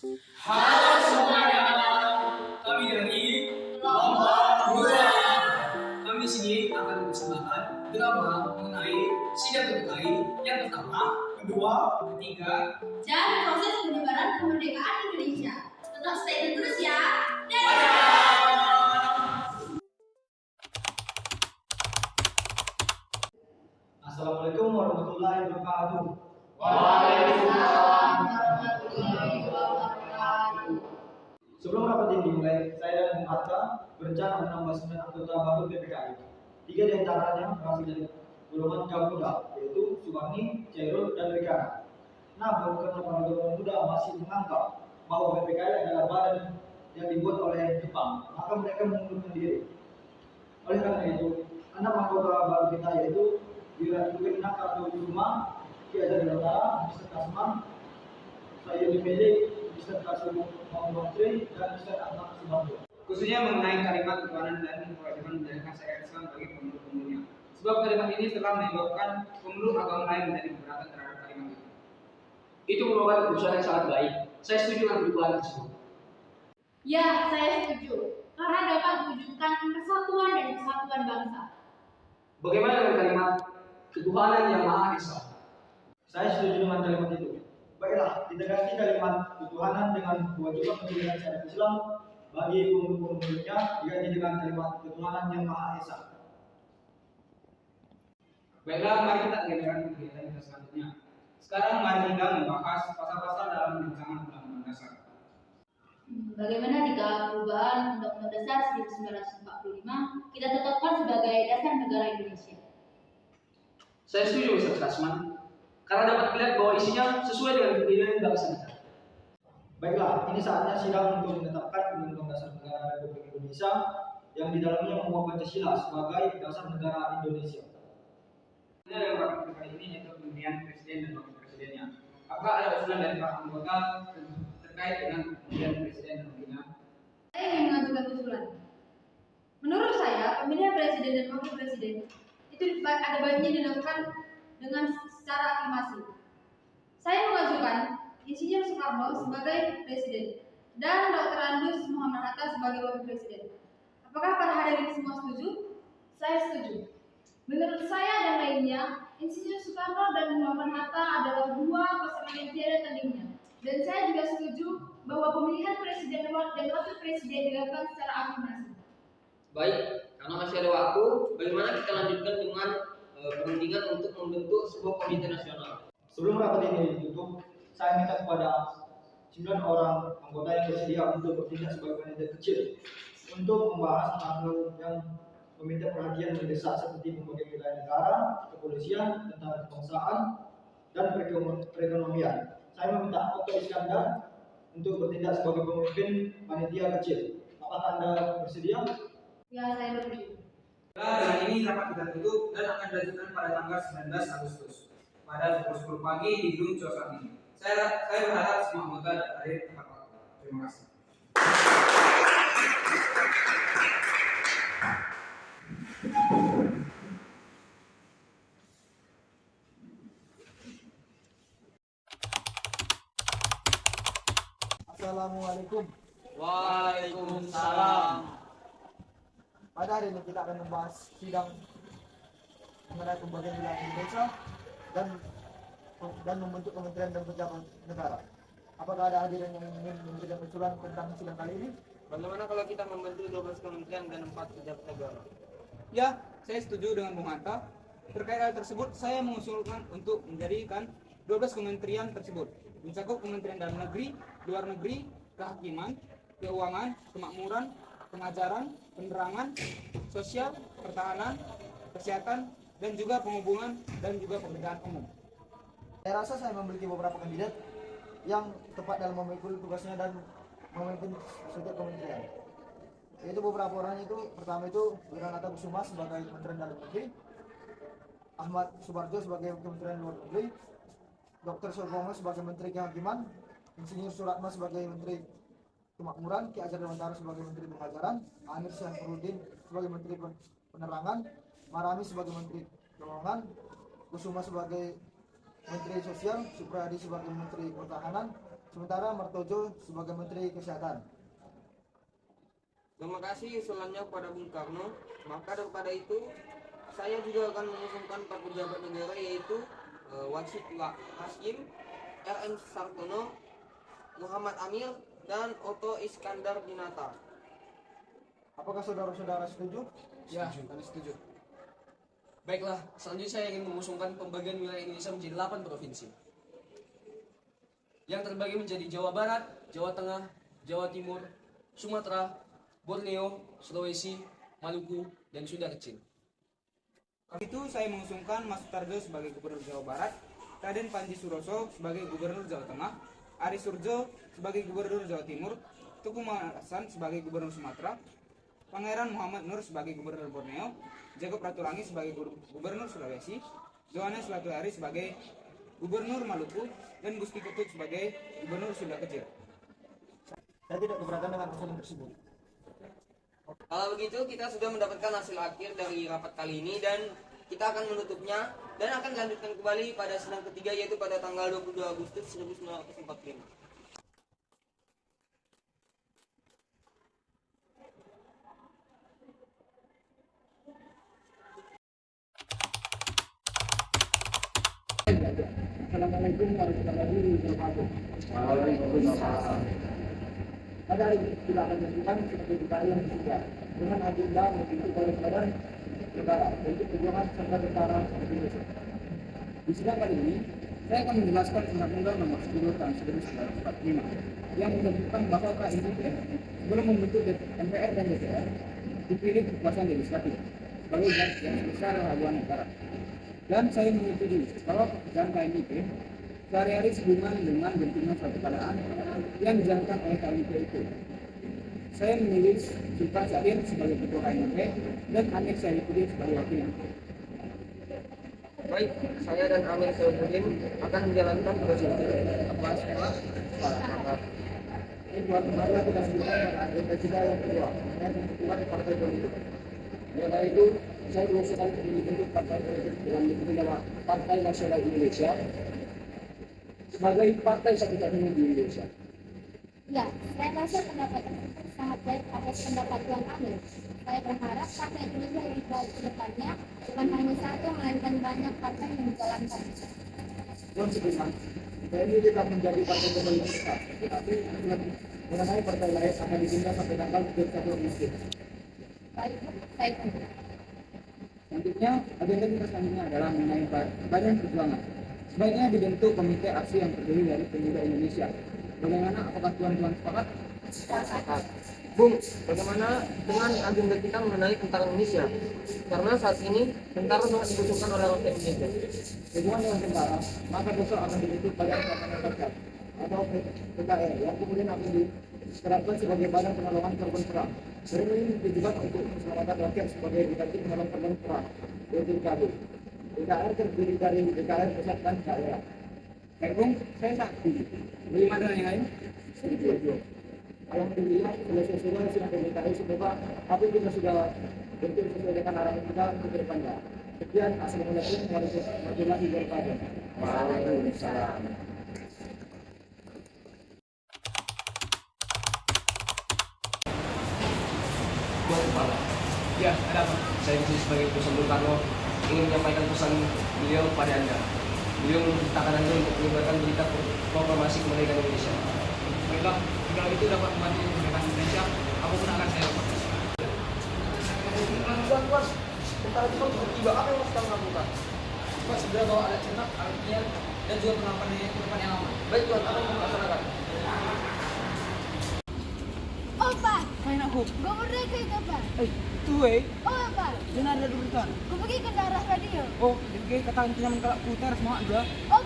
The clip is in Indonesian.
Halo semuanya, kami dari kelompok 2. Kami di sini akan mempersembahkan drama mengenai sidang PKI yang pertama, kedua, ketiga, dan proses penyebaran kemerdekaan Indonesia. Tetap stay tune terus ya. Dadah! Assalamualaikum warahmatullahi wabarakatuh. Waalaikumsalam warahmatullahi wabarakatuh. Sebelum rapat ini dimulai, saya dan Bung Hatta berencana menambah 9 anggota baru PPKI. 3 di antaranya berasal dari golongan kaum muda, yaitu Subarni, Cairul, dan Rikana. Namun karena para golongan muda masih menganggap bahwa PPKI adalah badan yang dibuat oleh Jepang, maka mereka mengundurkan diri. Oleh karena itu, 6 anggota baru kita yaitu Wiranaka atau Yuma, Ki Azhar Utara, Mr. Kasman, saya dipilih Mr. Kasum Muhammad Tri, dan Mr. Ahmad Subarjo. Khususnya mengenai kalimat ketuhanan dan kewajiban menjalankan syariat Islam bagi pemeluk-pemeluknya. Sebab kalimat ini telah menyebabkan pemeluk agama lain menjadi keberatan terhadap kalimat itu. Itu merupakan keputusan yang sangat baik. Saya setuju dengan perubahan tersebut. Ya, saya setuju. Karena dapat mewujudkan persatuan dan kesatuan bangsa. Bagaimana dengan kalimat ketuhanan yang Maha Esa? Saya setuju dengan kalimat itu. Baiklah, kita ganti kalimat ketuhanan dengan kewajiban menjalankan syariat Islam bagi pemeluk-pemeluknya diganti dengan kalimat ketuhanan yang Maha Esa. Baiklah, mari kita lanjutkan kegiatan kita selanjutnya. Sekarang mari kita membahas pasal-pasal dalam rancangan Undang-Undang Dasar. Bagaimana jika perubahan Undang-Undang Dasar 1945 kita tetapkan sebagai dasar negara Indonesia? Saya setuju, Mr. Kasman. Karena dapat dilihat bahwa isinya sesuai dengan keinginan bangsa kita. Baiklah, ini saatnya sidang untuk menetapkan Undang-Undang Dasar Negara Republik Indonesia yang di dalamnya memuat Pancasila sebagai dasar negara Indonesia. Ini yang bakal kali ini yaitu pemilihan presiden dan wakil presidennya. Apakah ada usulan dari para anggota terkait dengan pemilihan presiden dan wakilnya? Saya ingin mengajukan usulan. Menurut saya, pemilihan presiden dan wakil presiden itu ada baiknya dilakukan dengan secara aklamasi. Saya mengajukan Insinyur Soekarno sebagai presiden dan Dr. Andus Muhammad Hatta sebagai wakil presiden. Apakah para hadirin semua setuju? Saya setuju. Menurut saya dan lainnya, Insinyur Soekarno dan Muhammad Hatta adalah dua pasangan yang tiada tandingnya. Dan saya juga setuju bahwa pemilihan presiden dan wakil presiden dilakukan secara aklamasi. Baik, karena masih ada waktu, bagaimana kita lanjutkan dengan perundingan untuk membentuk sebuah komite nasional? Sebelum rapat ini ditutup, saya minta kepada 9 orang anggota yang bersedia untuk bertindak sebagai panitia kecil untuk membahas hal yang meminta perhatian mendesak seperti pembagian wilayah negara, kepolisian, tentang kebangsaan, dan perekonomian. Saya meminta Oto Iskandar untuk bertindak sebagai pemimpin panitia kecil. Apakah Anda bersedia? Ya, saya setuju. Dengan ini rapat kita tutup dan akan dilanjutkan pada tanggal 19 Agustus pada pukul 10 pagi di gedung Cosat ini. Saya berharap semua anggota dapat hadir tepat waktu. Terima kasih. Assalamualaikum. Waalaikumsalam. Pada hari ini kita akan membahas sidang mengenai pembagian wilayah Indonesia dan membentuk kementerian dan pejabat negara. Apakah ada hadirin yang ingin memberikan usulan tentang sidang kali ini? Bagaimana kalau kita membentuk 12 kementerian dan 4 pejabat negara? Ya, saya setuju dengan Bung Hatta. Terkait hal tersebut, saya mengusulkan untuk menjadikan 12 kementerian tersebut mencakup Kementerian Dalam Negeri, Luar Negeri, Kehakiman, Keuangan, Kemakmuran, Pengajaran, Penerangan, Sosial, Pertahanan, Kesehatan, dan juga Penghubungan dan juga Pekerjaan Umum. Saya rasa saya memiliki beberapa kandidat yang tepat dalam memikul tugasnya dan memimpin setiap kementerian. Yaitu beberapa orang itu, pertama itu Wiranata Kusuma sebagai Kementerian Dalam Negeri, Ahmad Subarjo sebagai Kementerian Luar Negeri, Dr. Surgomo sebagai Menteri Kehakiman, Insinyur Suratma sebagai Menteri Kemakmuran, Ki Azhar Utara sebagai Menteri Pengajaran, Amir Syafruddin sebagai Menteri Penerangan, Marami sebagai Menteri Keuangan, Kusuma sebagai Menteri Sosial, Supriyadi sebagai Menteri Pertahanan, Sementara Martojo sebagai Menteri Kesehatan. Terima kasih usulannya kepada Bung Karno. Maka daripada itu, saya juga akan mengusungkan 4 pejabat negara, yaitu Wasid Hasyim, R.M. Sartono, Muhammad Amir, dan Otto Iskandar Dinata. Apakah saudara-saudara setuju? Ya, kami setuju. Baiklah, selanjutnya saya ingin mengusungkan pembagian wilayah Indonesia menjadi 8 provinsi. Yang terbagi menjadi Jawa Barat, Jawa Tengah, Jawa Timur, Sumatera, Borneo, Sulawesi, Maluku, dan Sunda Kecil. Kali itu saya mengusungkan Mas Sutarjo sebagai Gubernur Jawa Barat, Raden Panji Suroso sebagai Gubernur Jawa Tengah, Ari Surjo sebagai Gubernur Jawa Timur, Tuku Hasan sebagai Gubernur Sumatera, Pangeran Muhammad Nur sebagai Gubernur Borneo, Jacob Ratulangi sebagai Gubernur Sulawesi, Johannes Latuari sebagai Gubernur Maluku, dan Gusti Ketut sebagai Gubernur Sunda Kecil. Saya tidak keberatan dengan usulan tersebut. Kalau begitu, kita sudah mendapatkan hasil akhir dari rapat kali ini dan kita akan menutupnya dan akan lanjutkan kembali pada sidang ketiga, yaitu pada tanggal 22 Agustus 1945. Assalamualaikum warahmatullahi wabarakatuh. Waalaikumsalam. Pada hari ini kita akan menunjukkan seperti DKI yang ketiga dengan agenda membentuk Badan Badan Negara untuk perjuangan serta tentara Indonesia. Di sidang kali ini, saya akan menjelaskan Undang-Undang Nomor 10 Tahun 1945 yang menentukan bahwa KIP sebelum membentuk MPR dan DPR dipilih kekuasaan legislatif sebagai zat yang besar haluan negara. Dan saya menyetujui bahwa pekerjaan KIP sehari-hari sehubungan dengan bentuknya suatu keadaan yang dijalankan oleh KIP itu. Saya memilih Sultan Syahrir sebagai ketua KIP dan Amir Syarifudin sebagai wakilnya. Baik, saya dan Amir Syarifudin akan menjalankan tugas ini. Kepala sekolah, ini buat kembali kita sebutkan pada agenda kita yang kedua, yang menentukan partai politik. Yaitu saya mengusulkan untuk dibentuk partai politik dengan dibentuk nama Partai Nasional Indonesia sebagai partai satu-satunya di Indonesia. Ya, saya rasa pendapat tersebut sangat baik atas pendapat Tuan Amir. Saya berharap partai Indonesia lebih baik ke depannya, bukan hanya satu, melainkan banyak partai yang menjalankan. Tuan Sudirman, TNI tetap menjadi partai politik tetap, tetapi mengenai partai lain akan ditunda sampai tanggal 31 Agustus. Baik, saya tunggu. Selanjutnya, agenda kita selanjutnya adalah mengenai Badan Perjuangan. Sebaiknya dibentuk komite aksi yang terdiri dari pemuda Indonesia. Bagaimana? Apakah tuan-tuan sepakat? Sepakat. Bung, bagaimana dengan agenda kita mengenai tentara Indonesia? Karena saat ini tentara sangat dibutuhkan oleh rakyat Indonesia. Hubungan dengan tentara, maka besok akan dibentuk Badan Keamanan Rakyat atau PKR yang kemudian akan diterapkan sebagai badan penolongan korban perang. Badan ini ditujukan untuk keselamatan rakyat sebagai diganti penolong korban perang, yaitu DKB. DKR terdiri dari DKR pusat dan daerah. Baik Bung, saya sakti. Bagaimana dengan yang lain? Setuju. Alhamdulillah selesai sidang DKI, semoga apa yang kita sudah bentuk sesuai dengan arahan kita untuk kedepannya. Sekian, assalamualaikum warahmatullahi wabarakatuh. Waalaikumsalam. Tuan Kepala. Ya, ada apa? Saya di sini sebagai utusan Bung Karno ingin menyampaikan pesan beliau kepada Anda. Beliau memerintahkan Anda untuk menyebarkan berita proklamasi kemerdekaan Indonesia. Baiklah, jika itu dapat membantu kemerdekaan Indonesia, apapun akan saya lakukan. Tuan, tentara Jepang sudah tiba. Apa yang harus kita lakukan? Pak, segera bawa alat cetak, alat kian, dan juga penampan yang aman. Baik Tuan, apa yang kita laksanakan? Opa, Main aku. gue merdeka itu apa? Tuh Oh, apa? jangan ada dulu kan. Gue pergi ke daerah radio. Oh, jadi katakan kita mengelak putar semua juga. Oh,